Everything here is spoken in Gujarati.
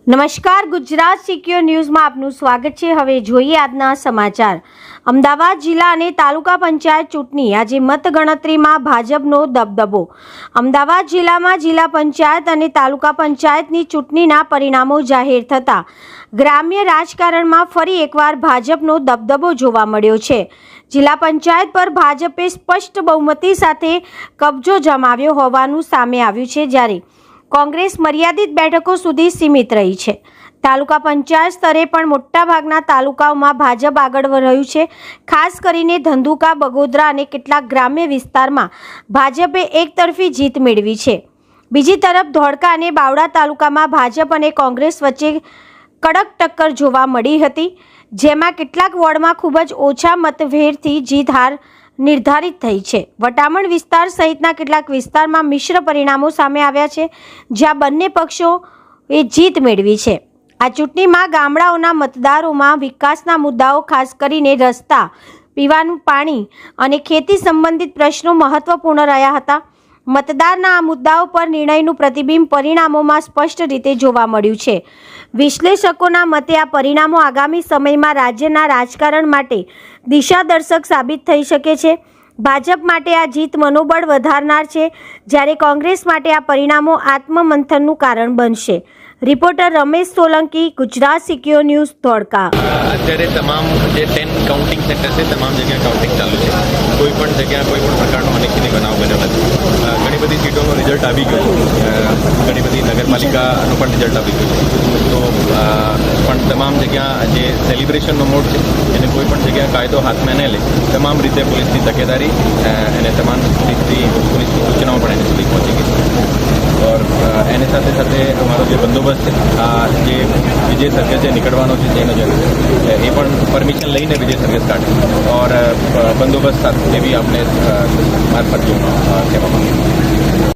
નમસ્કાર, ગુજરાત સિક્યોર ન્યૂઝમાં આપનું સ્વાગત છે। હવે જોઈએ આજના સમાચાર। અમદાવાદ જિલ્લા અને તાલુકા પંચાયત ચૂંટણી, આજે મતગણતરીમાં ભાજપનો દબદબો। અમદાવાદ જિલ્લામાં જિલ્લા પંચાયત અને તાલુકા પંચાયતની ચૂંટણીના પરિણામો જાહેર થતાં ગ્રામ્ય રાજકારણમાં ફરી એકવાર ભાજપનો દબદબો જોવા મળ્યો છે। જિલ્લા પંચાયત પર ભાજપે સ્પષ્ટ બહુમતી સાથે કબજો જમાવ્યો હોવાનું સામે આવ્યું છે, જ્યારે કોંગ્રેસ મર્યાદિત બેઠકો સુધી સીમિત રહી છે। તાલુકા પંચાયત સ્તરે પણ મોટાભાગના તાલુકાઓમાં ભાજપ આગળ રહ્યું છે। ખાસ કરીને ધંધુકા, બગોદરા અને કેટલાક ગ્રામ્ય વિસ્તારમાં ભાજપે એકતરફી જીત મેળવી છે। બીજી તરફ ધોળકા અને બાવળા તાલુકામાં ભાજપ અને કોંગ્રેસ વચ્ચે કડક ટક્કર જોવા મળી હતી, જેમાં કેટલાક વોર્ડમાં ખૂબ જ ઓછા મતભેદથી જીત હાર નિર્ધારિત થઈ છે। વટામણ વિસ્તાર સહિતના કેટલાક વિસ્તારમાં મિશ્ર પરિણામો સામે આવ્યા છે, જ્યાં બંને પક્ષોએ જીત મેળવી છે। આ ચૂંટણીમાં ગામડાઓના મતદારોમાં વિકાસના મુદ્દાઓ, ખાસ કરીને રસ્તા, પીવાનું પાણી અને ખેતી સંબંધિત પ્રશ્નો મહત્વપૂર્ણ રહ્યા હતા। મતદારના આ મુદ્દાઓ પર નિર્ણયનું પ્રતિબિંબ પરિણામોમાં સ્પષ્ટ રીતે જોવા મળ્યું છે। વિશ્લેષકોના મતે આ પરિણામો આગામી સમયમાં રાજ્યના રાજકારણ માટે દિશાદર્શક સાબિત થઈ શકે છે। ભાજપ માટે આ જીત મનોબળ વધારનાર છે, જ્યારે કોંગ્રેસ માટે આ પરિણામો આત્મમંથનનું કારણ બનશે। Reporter Ramesh Solanki, Gujarat secure news, Dholka. અત્યારે તમામ જે 10 કાઉન્ટિંગ સેન્ટર છે, તમામ જગ્યાએ કાઉન્ટિંગ ચાલુ છે। કોઈ પણ જગ્યાએ કોઈ પણ પ્રકારનો અનિચ્છનીય બનાવ બન્યો નથી। ઘણી બધી સીટોનું રિઝલ્ટ આવી ગયું છે, ઘણી બધી નગરપાલિકાનું પણ રિઝલ્ટ આવી ગયું છે। તો પણ તમામ જગ્યા જે સેલિબ્રેશનનો મોડ છે, એને કોઈ પણ જગ્યાએ કાયદો હાથમાં ન લે, તમામ રીતે પોલીસની તકેદારી અને તમામ પોલીસની સૂચનાઓ પણ એની સુધી પહોંચી ગઈ છે। ઓર એની સાથે સાથે અમારો જે બંદોબસ્ત છે, આ જે વિજય સરઘસ જે નીકળવાનો છે તેનો જે એ પણ પરમિશન લઈને વિજય સરઘસ કાઢે ઓર બંદોબસ્ત સાથે એવી આપણે મારફત કહેવા માંગીએ।